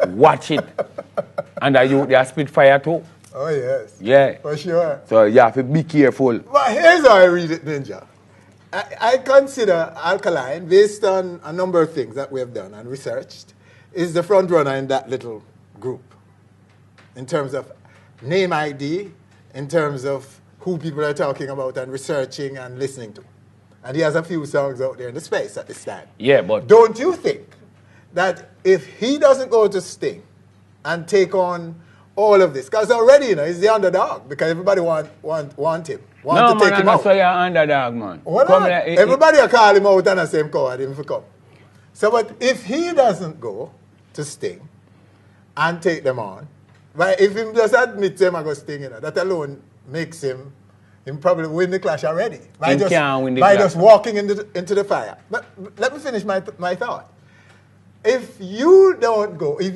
watch it. And the youth, they spit fire too. Oh, yes. Yeah. For sure. So you have to be careful. But here's how I read it, Ninja. I consider alkaline, based on a number of things that we have done and researched, is the front runner in that little group. In terms of name ID, in terms of who people are talking about and researching and listening to. And he has a few songs out there in the space at this time. Yeah, but... Don't you think that if he doesn't go to Sting and take on all of this, because already, you know, he's the underdog, because everybody want him, want to take him out. No, man, you're underdog, man. What not? Everybody will call him out and the same coward him for come. So, but if he doesn't go to Sting and take them on, but if he just admits them and go Sting, you know, that alone makes him probably win the clash already. By just walking into the fire. But let me finish my thought. If you don't go, if